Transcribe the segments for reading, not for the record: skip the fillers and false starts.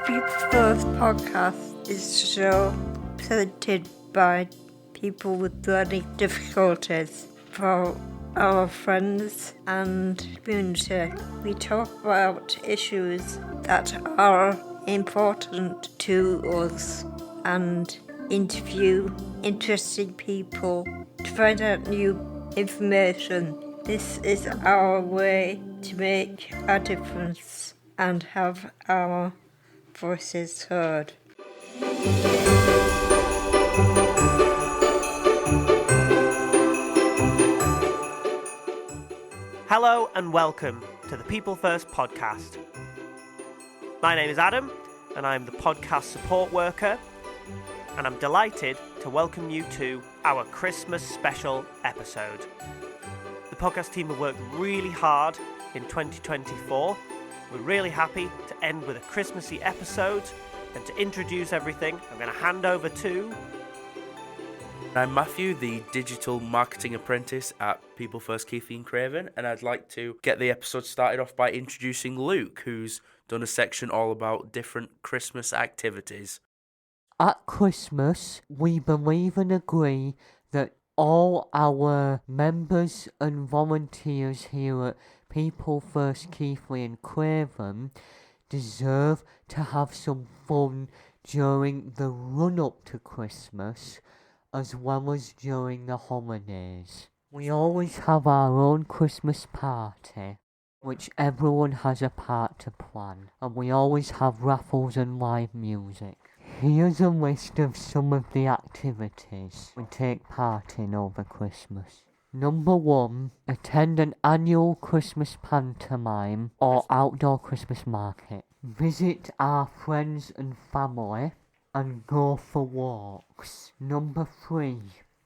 People First podcast is a show presented by people with learning difficulties for our friends and community. We talk about issues that are important to us and interview interesting people to find out new information. This is our way to make a difference and have our voices heard. Hello and welcome to the People First podcast. My name is Adam and I'm the podcast support worker, and I'm delighted to welcome you to our Christmas special episode. The podcast team have worked really hard in 2024. We're really happy to end with a Christmassy episode, and to introduce everything, I'm going to hand over to... I'm Matthew, the Digital Marketing Apprentice at People First Keithley and Craven, and I'd like to get the episode started off by introducing Luke, who's done a section all about different Christmas activities. At Christmas, we believe and agree that all our members and volunteers here at People First Keithley and Craven deserve to have some fun during the run-up to Christmas as well as during the holidays. We always have our own Christmas party, which everyone has a part to plan, and we always have raffles and live music. Here's a list of some of the activities we take part in over Christmas. Number 1, attend an annual Christmas pantomime or outdoor Christmas market. Visit our friends and family and go for walks. Number 3,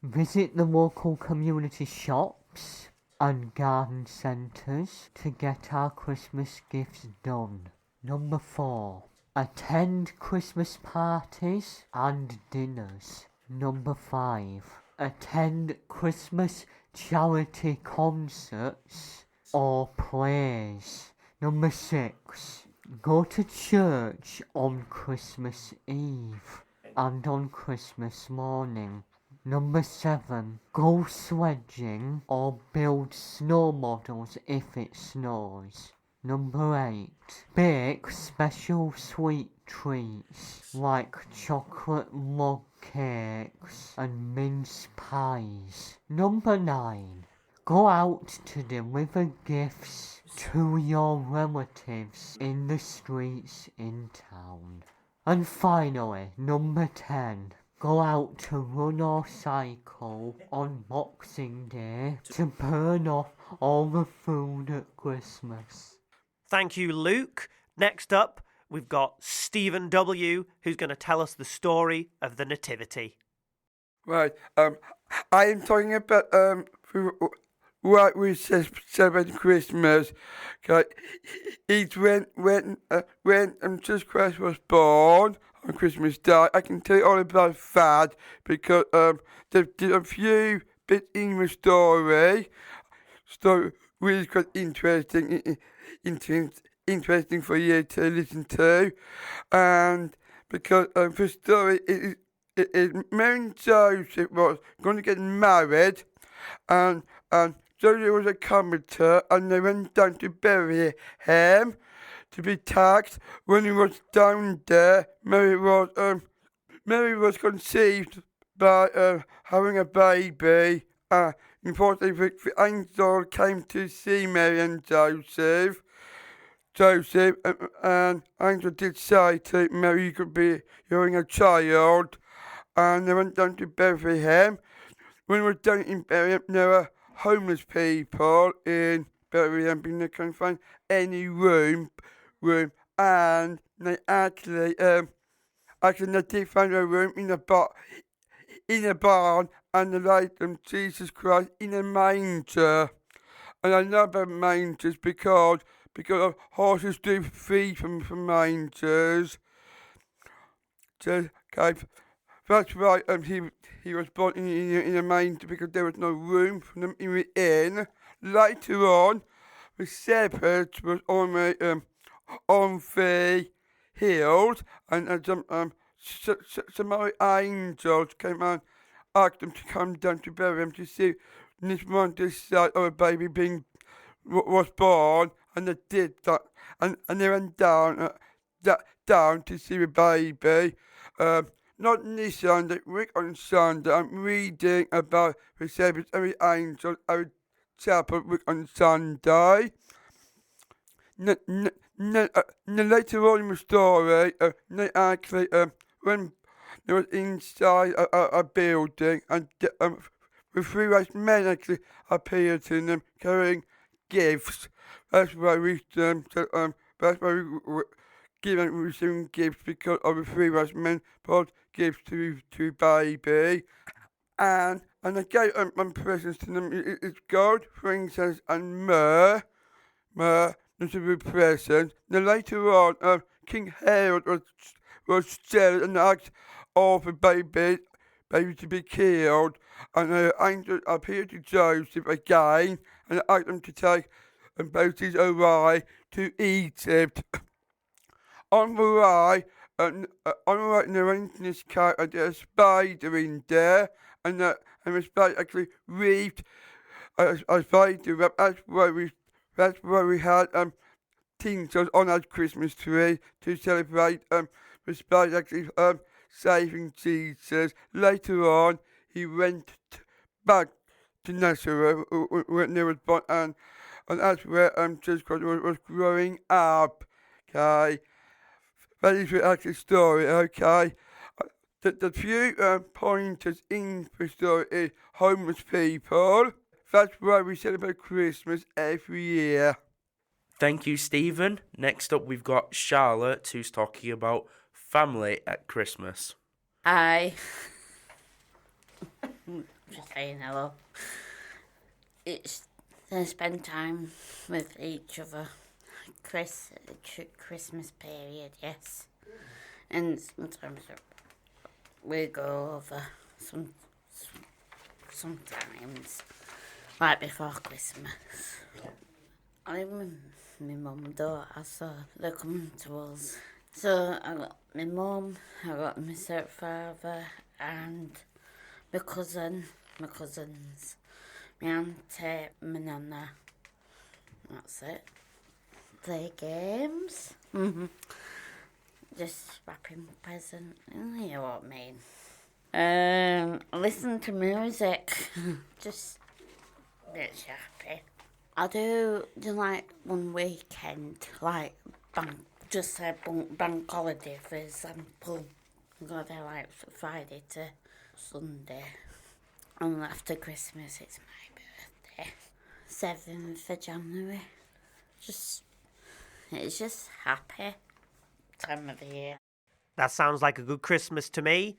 visit the local community shops and garden centres to get our Christmas gifts done. Number 4, attend Christmas parties and dinners. Number 5, attend Christmas charity concerts or plays. Number 6, go to church on Christmas Eve and on Christmas morning. Number 7, go sledging or build snow models if it snows. Number 8, bake special sweet treats like chocolate log cakes and mince pies. Number 9, go out to deliver gifts to your relatives in the streets in town. And finally, number 10, go out to run or cycle on Boxing Day to burn off all the food at Christmas. Thank you, Luke. Next up, we've got Stephen W., who's going to tell us the story of the Nativity. Right, I am talking about what we celebrate Christmas. It's when Jesus Christ was born on Christmas Day. I can tell you all about that because there's a few bits in the story. So really quite interesting for you to listen to, and because the story is Mary and Joseph was going to get married, and Joseph was a carpenter, and they went down to bury him to be taxed. When he was down there, Mary was conceived by having a baby. Unfortunately, the angel came to see Mary and Joseph, and angel did say to Mary, you could be having a child, and they went down to Bethlehem. When we were down in Bethlehem, there were homeless people in Bethlehem because they couldn't find any room, and they actually they did find a room in a barn, and they laid them Jesus Christ in a manger. And I know about mangers because horses do feed from mangers. So, okay, that's right. He was born in a manger because there was no room for them in the inn. Later on, the shepherds was on the healed, and some of the angels came and asked them to come down to Bethlehem to see this wonderful sight of a baby being was born, and they did that, and they went down to see the baby. Not this Sunday, week on Sunday, I'm reading about the Saviour's every angel at the chapel week on Sunday. Later on in the story, they actually, when they was inside a building, and the three wise men actually appeared to them carrying gifts. That's why we that's why we given receiving gifts, because of the three wise men brought gifts to baby, and they gave presents to them. It's gold, frankincense, and myrrh. Those are the presents. Then later on, King Herod was jealous and asked all the baby to be killed, and the angel appeared to Joseph again and asked them to take Moses away to Egypt. On the way, in the this car, there's a spider in there, and the spider actually wreathed a spider web. That's where we had tinsels on our Christmas tree to celebrate the spider actually saving Jesus. Later on, he went back to Nazareth when he was born, and that's where Jesus Christ was growing up. Okay, that is the actual story. Okay, the few pointers in the story is homeless people. That's why we celebrate Christmas every year. Thank you, Stephen. Next up, we've got Charlotte, who's talking about family at Christmas. Hi. Just saying hello. It's to spend time with each other. Christmas period, yes. And sometimes we go over sometimes right before Christmas. I live with my mum and daughter, so they're coming to us. So I got my mum, I got my stepfather, and my cousins, my auntie, my nana. That's it. Play games. Just wrapping presents. You know what I mean. Listen to music. Just makes you happy. I do like one weekend, like bank holiday, for example. I go there like Friday to Sunday. And after Christmas, it's my birthday. 7th of January. It's just happy time of the year. That sounds like a good Christmas to me.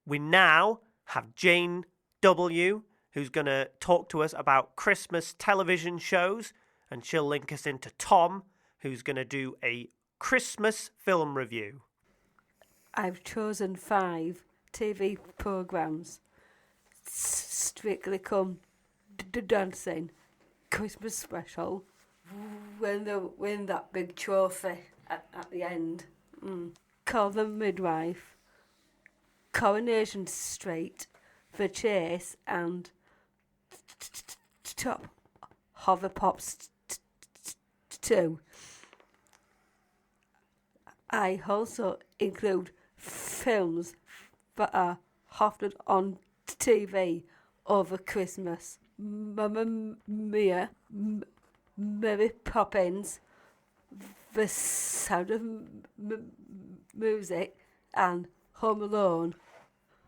We now have Jane W., who's going to talk to us about Christmas television shows, and she'll link us into Tom, who's going to do a Christmas film review. I've chosen 5 TV programmes. Strictly Come Dancing, Christmas Special, when they win that big trophy at the end. Call the Midwife, Coronation Street, The Chase, and Top Hover Pops 2. I also include films that are often on TV over Christmas. Mamma Mia, Mary Poppins, The Sound of Music, and Home Alone,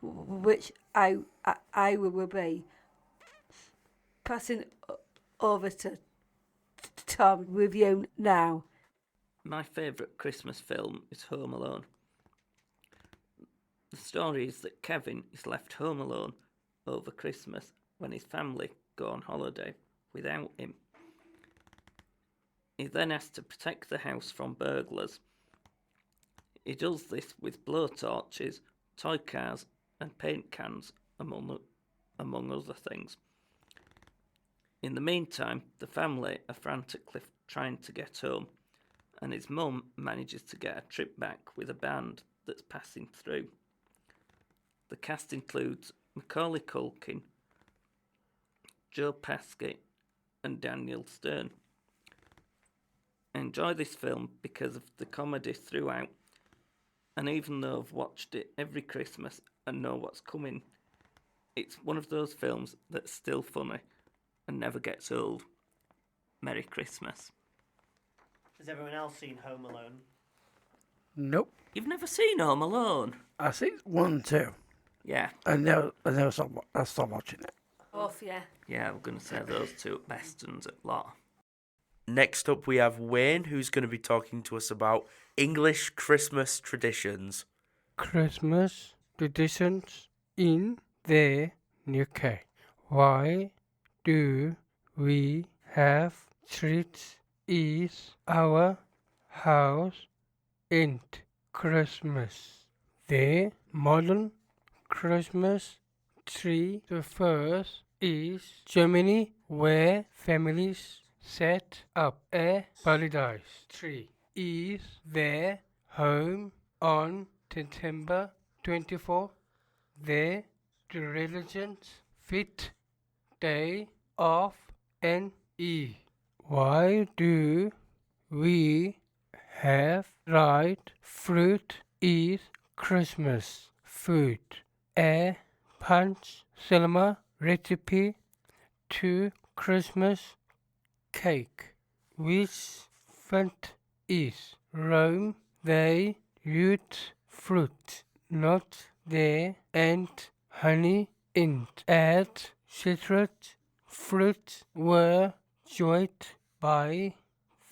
which I will be passing over to Tom with you now. My favourite Christmas film is Home Alone. The story is that Kevin is left home alone over Christmas when his family go on holiday without him. He then has to protect the house from burglars. He does this with blowtorches, toy cars and paint cans, among other things. In the meantime, the family are frantically trying to get home, and his mum manages to get a trip back with a band that's passing through. The cast includes Macaulay Culkin, Joe Pesci, and Daniel Stern. I enjoy this film because of the comedy throughout, and even though I've watched it every Christmas and know what's coming, it's one of those films that's still funny and never gets old. Merry Christmas. Has everyone else seen Home Alone? Nope. You've never seen Home Alone? I see 1 and 2. Yeah. I never stopped watching it. Off, yeah. Yeah, we're going to say those two at best and at lot. Next up, we have Wayne, who's going to be talking to us about English Christmas traditions. Christmas traditions in the UK. Why do we have trees? Is our house in Christmas? The modern Christmas tree. The first is Germany, where families set up a paradise tree. Is their home on September 24. The religion's fifth day of NE. Why do we have dried fruit? Is Christmas food a punch cinema recipe to Christmas cake? Which font is Rome? They used fruit, not the and honey in. As citrus fruits were enjoyed by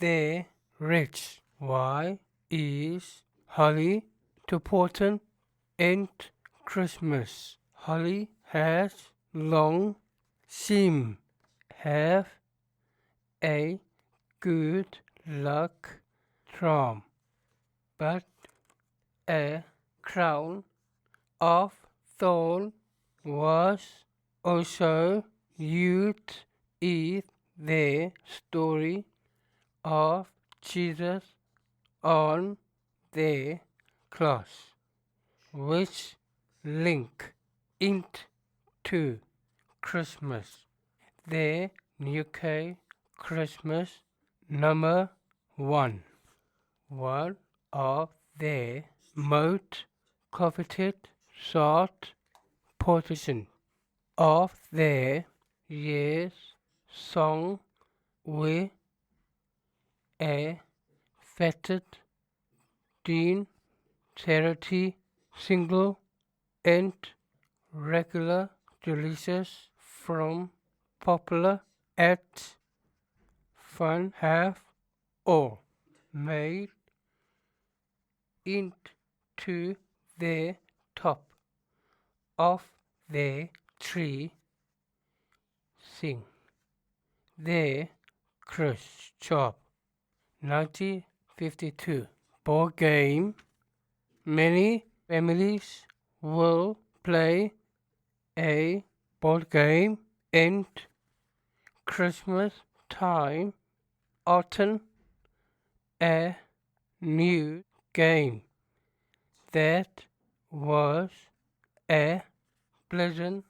the rich. Why is holly important in Christmas? Holly has long seem have a good luck charm, but a crown of thorn was also used in the story of Jesus on the cross, which link into Christmas. The UK Christmas number 1. One of the most coveted sought position of the year's song with a featured teen charity single and regular releases from popular acts. Fun have all made into the top of the tree. Sing the cruise shop 1952 board game. Many families will play a board game and Christmas time. Often a new game that was a pleasant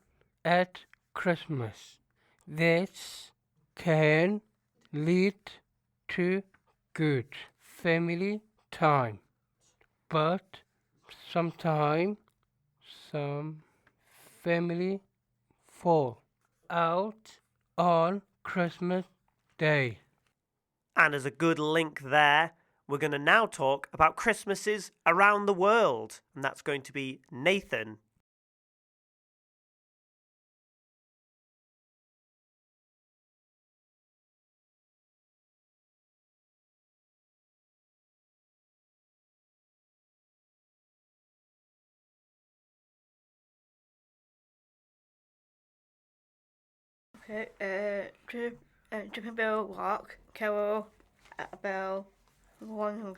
at Christmas. This can lead to good family time, but sometimes some family fall out on Christmas Day. And as a good link there, we're going to now talk about Christmases around the world. And that's going to be Nathan. Okay, Dripping Bell Rock, Carol, Bell, One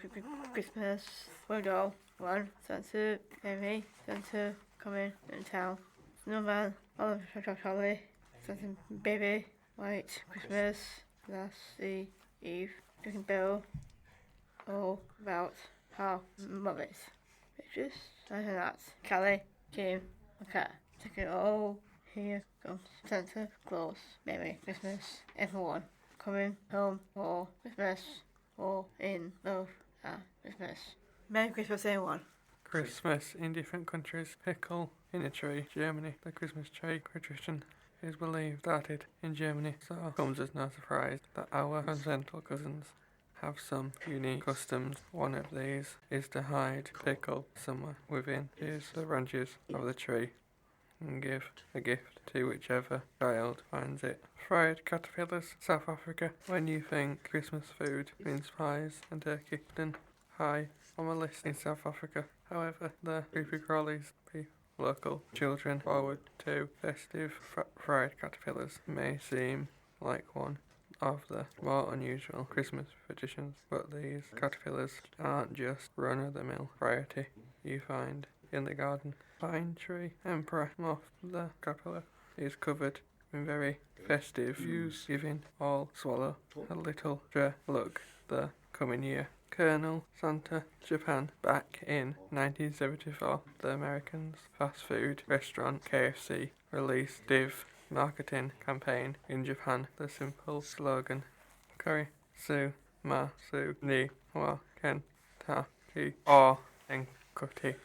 Christmas, Window, One, Santa, Amy, Santa, coming in town, Snowman, Olive Charlie, Santa Baby, White Christmas, Last Eve, Dripping Bell, all about how mothers. Pictures, and that. Callie, Kim, and Kat. Take it all. Here comes Santa Claus. Merry Christmas, everyone. Coming home for Christmas, all in love at Christmas. Merry Christmas, everyone. Christmas in different countries. Pickle in a tree. Germany. The Christmas tree tradition is believed started in Germany, so it comes as no surprise that our continental cousins have some unique customs. One of these is to hide pickle somewhere within the branches of the tree and give a gift to whichever child finds it. Fried caterpillars, South Africa. When you think Christmas food, mince pies and turkey, then high on the list in South Africa. However, the creepy crawlies local children forward to festive fried caterpillars may seem like one of the more unusual Christmas traditions, but these caterpillars aren't just run-of-the-mill variety you find in the garden. Pine tree emperor moth, the caterpillar is covered in very festive hues, giving all swallow a little look the coming year. Colonel Santa, Japan. Back in 1974, the Americans' fast food restaurant KFC released Div marketing campaign in Japan. The simple slogan, Kari Su Ma Su Ni Wa Ken Ta Ki or Enkuti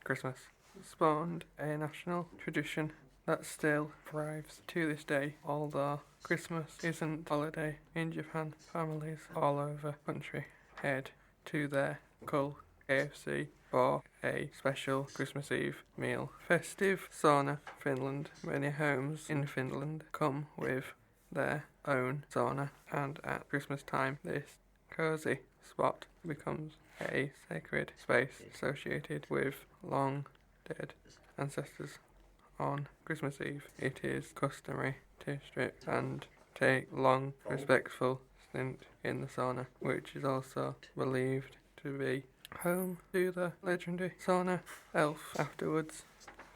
Christmas, spawned a national tradition that still thrives to this day. Although Christmas isn't a holiday in Japan, families all over the country head to their local KFC for a special Christmas Eve meal. Festive sauna, Finland. Many homes in Finland come with their own sauna, and at Christmas time this cozy spot becomes a sacred space associated with long dead ancestors. On Christmas Eve, it is customary to strip and take long, respectful stint in the sauna, which is also believed to be home to the legendary sauna elf. Afterwards,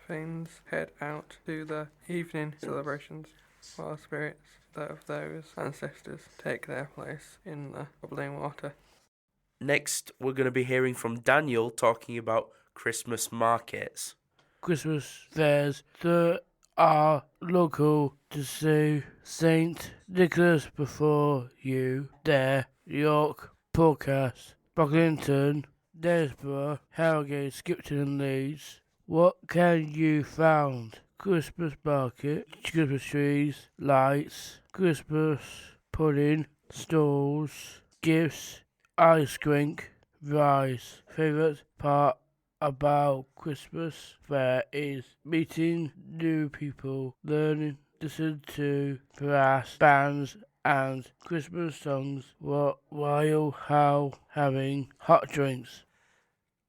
Finns head out to the evening celebrations while spirits of those ancestors take their place in the bubbling water. Next, we're going to be hearing from Daniel talking about Christmas markets. Christmas fairs that are local to see St. Nicholas before you there, York, Pocas, Brockington, Desborough, Harrogate, Skipton and Leeds. What can you find? Christmas market, Christmas trees, lights, Christmas pudding, stalls, gifts, ice cream, rice. Favourite part about Christmas fair is meeting new people, learning to listen to brass bands and Christmas songs while having hot drinks.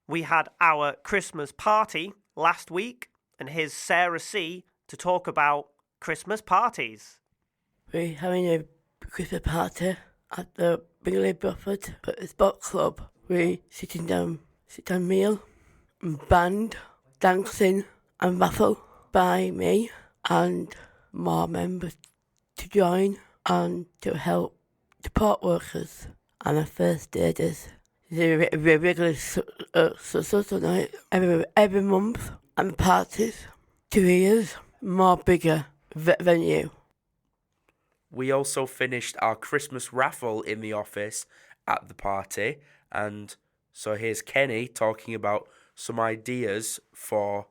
We had our Christmas party last week, and here's Sarah C. to talk about Christmas parties. We're having a Christmas party at the Bingley Bradford Sports Club. We're sit down meal, band, dancing and raffle by me and more members to join and to help support workers and the first aiders. They're regularly night every month, and parties 2 years, more bigger venue. We also finished our Christmas raffle in the office at the party, and so here's Kenny talking about some ideas for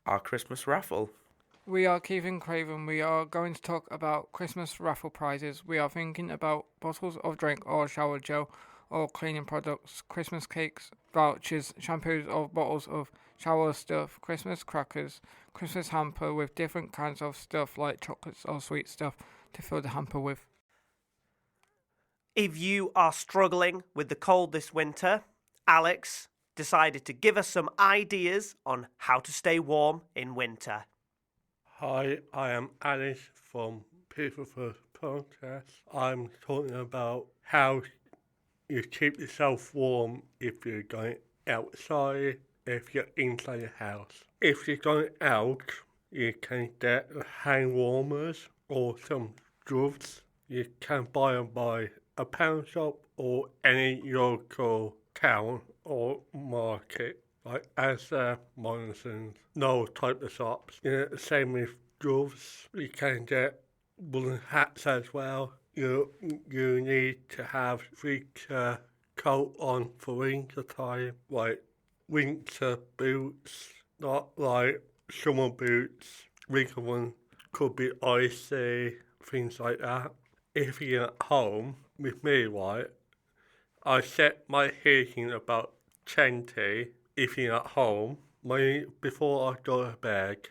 our Christmas raffle. We are Keith and Craven. We are going to talk about Christmas raffle prizes. We are thinking about bottles of drink or shower gel or cleaning products, Christmas cakes, vouchers, shampoos or bottles of shower stuff, Christmas crackers, Christmas hamper with different kinds of stuff like chocolates or sweet stuff to fill the hamper with. If you are struggling with the cold this winter, Alex decided to give us some ideas on how to stay warm in winter. Hi, I am Alice from People First Podcast. I'm talking about how you keep yourself warm if you're going outside, if you're inside your house. If you're going out, you can get hand warmers or some gloves. You can buy them by a pound shop or any local town or market, like Asda, Morrison's, those type of shops. Same with gloves. You can get woolen hats as well. You need to have winter coat on for winter time, like winter boots, not like summer boots. Winter one could be icy, things like that. If you're at home, with me, right, I set my heating about 20. If you're at home, before I go to bed,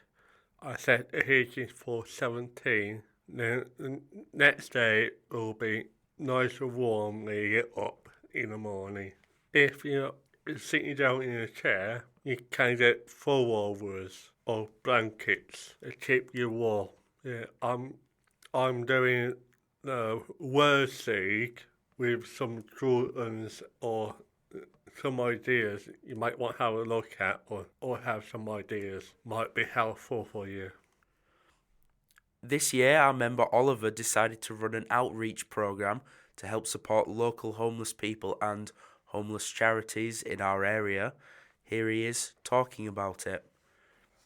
I set the heating for 17. Then the next day it will be nice and warm when you get up in the morning. If you're sitting down in a chair, you can get pullovers or blankets to keep you warm. Yeah, I'm doing the word seed with some drawings or some ideas you might want to have a look at or have some ideas might be helpful for you. This year, our member Oliver decided to run an outreach program to help support local homeless people and homeless charities in our area. Here he is talking about it.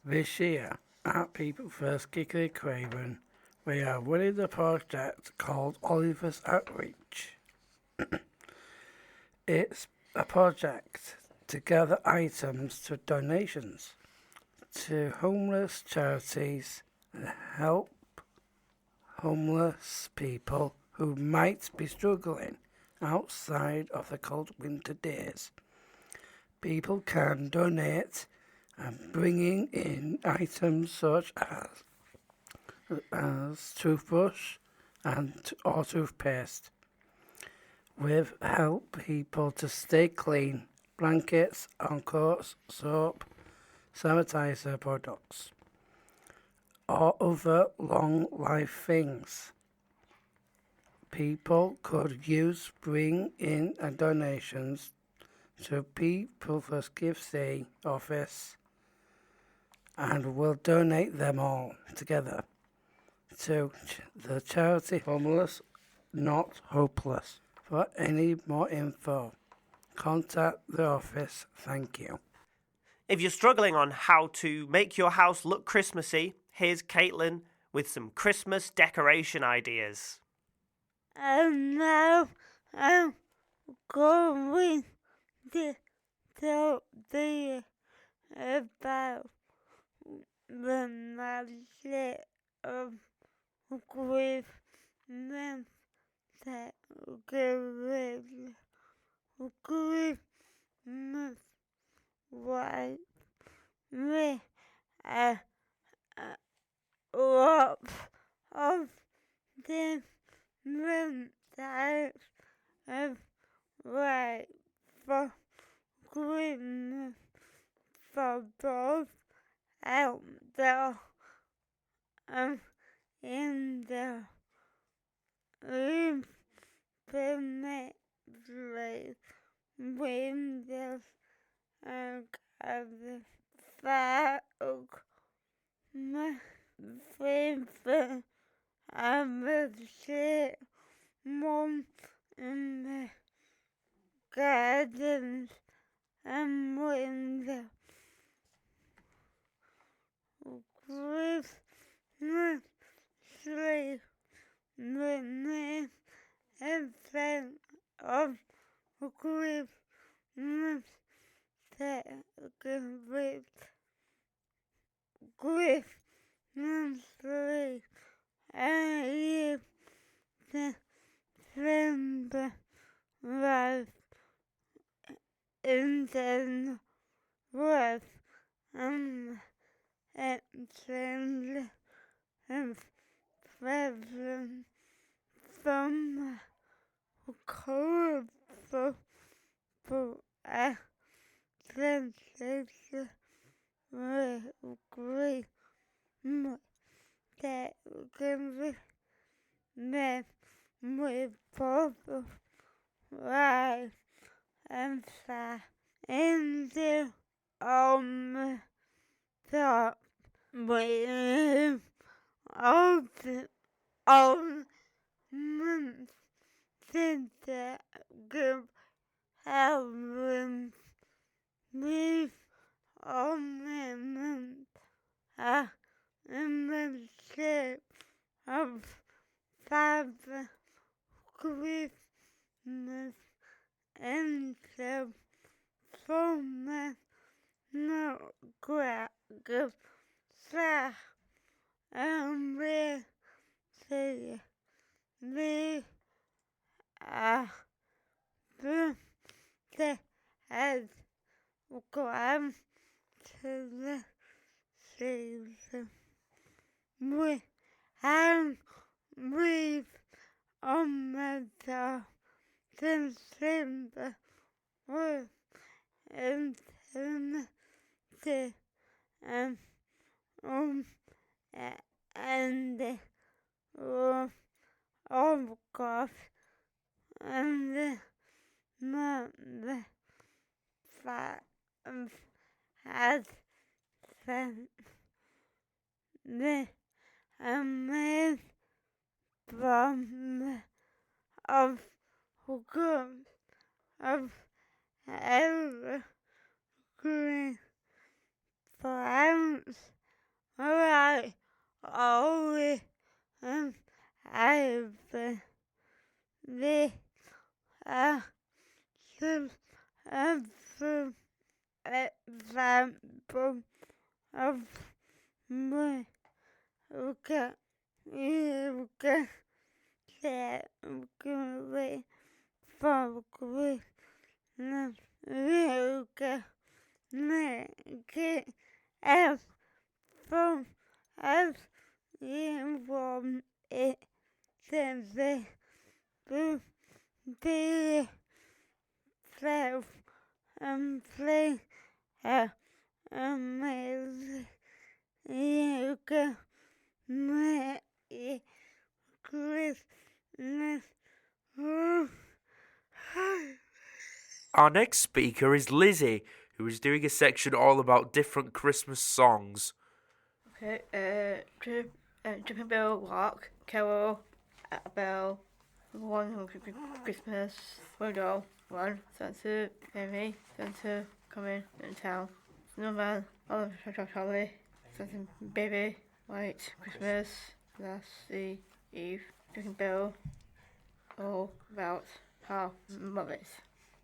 This year, at People First Kickley Craven, we are running a project called Oliver's Outreach. It's a project to gather items to donations to homeless charities and help homeless people who might be struggling outside of the cold winter days. People can donate and bringing in items such as toothbrush or toothpaste, with help people to stay clean, blankets, coats, soap, sanitizer products, or other long life things. People could bring in donations to People First Gift Day office and we'll donate them all together to the charity Homeless Not Hopeless. For any more info, contact the office. Thank you. If you're struggling on how to make your house look Christmassy, here's Caitlin with some Christmas decoration ideas. Now I'm going to tell you about the magic of Christmas decoration. Christmas lights with a lot of different types of lights for Christmas, for both outdoor and indoor. Infinitely windows and covered fog. My favorite shit one in the gardens and windows. Christmas tree, the main event of Christmas decorations. Christmas tree, and December life in life and exchange of presents from colorful sensation with great decoration with both life and fire in the top with all the ornaments Santa group albums with ornaments are in the shape of Father Christmas and the former nutcracker slash and they are birthday as grand to the season. We have with on the top December with eternity and and of course and the fact has sent the amazing from of groups of evergreen plants like always and ivy. They are some example of my you can set great for Christmas. You can make it as fun as you want it to be self and play amazing. You can make it Christmas. Our next speaker is Lizzie, who is doing a section all about different Christmas songs. Okay, Dripping Bell Walk, Carol, Bell, One Christmas, Window, One, Santa, Baby, Santa, Coming in Town, Snowman, Olive Charlie, Santa, Baby, White, Christmas, Last Eve, Dripping Bell, all about how mothers.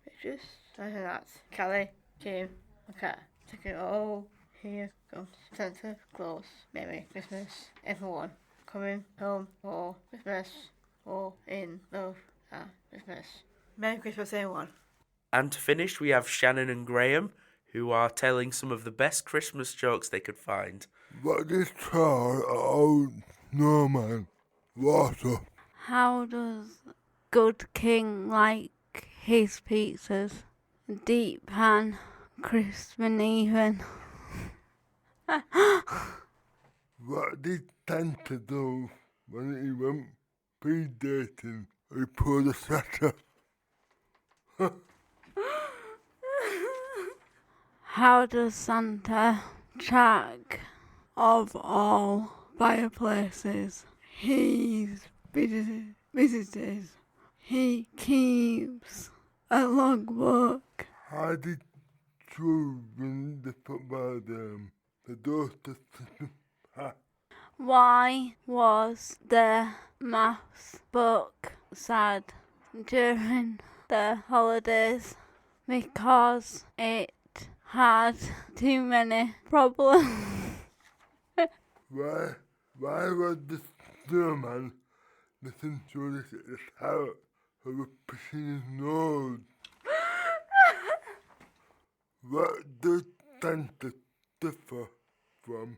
Pictures, and that's Callie, Jim, and Cat, taking all here comes Santa Claus, Merry Christmas, everyone coming home for Christmas, all in love at Christmas. Merry Christmas, everyone. And to finish, we have Shannon and Graham, who are telling some of the best Christmas jokes they could find. What is called old snowman water? How does good king like his pizzas? Deep pan, crisp and even. What did Santa do when he went pre-dating? He pulled a sweater. How does Santa track of all fireplaces he's visited? He keeps a logbook. How did Drew win the football game? The daughter. Why was the maths book sad during the holidays? Because it had too many problems. Why was the snowman listen to this at the start of a pushing his nose? What does Santa suffer from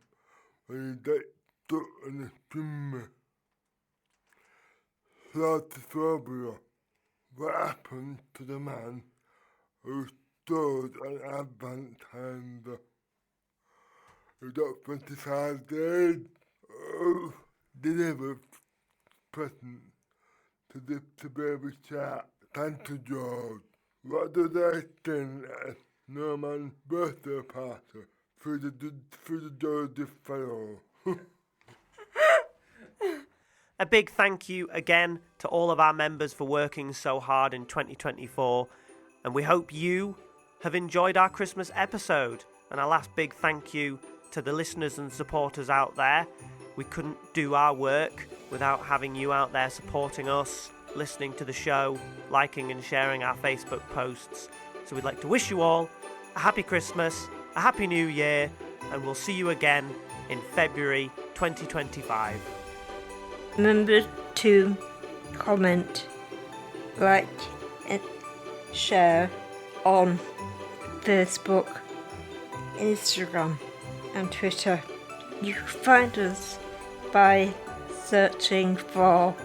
when he gets stuck in the chimney? Claustrophobia. What happened to the man who stole an advent calendar? He got 25 days. Delivered present to the baby shark, Santa George. What does I think at a snowman's birthday party through the door of the fellow? A big thank you again to all of our members for working so hard in 2024, and we hope you have enjoyed our Christmas episode. And a last big thank you to the listeners and supporters out there. We couldn't do our work without having you out there supporting us, listening to the show, liking and sharing our Facebook posts. So we'd like to wish you all a happy Christmas, a happy New Year, and we'll see you again in February 2025. Remember to comment, like, and share on Facebook, Instagram, and Twitter. You can find us by searching for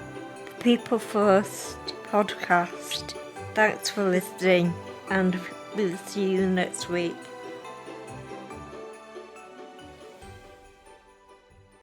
People First Podcast. Thanks for listening, and we'll see you next week.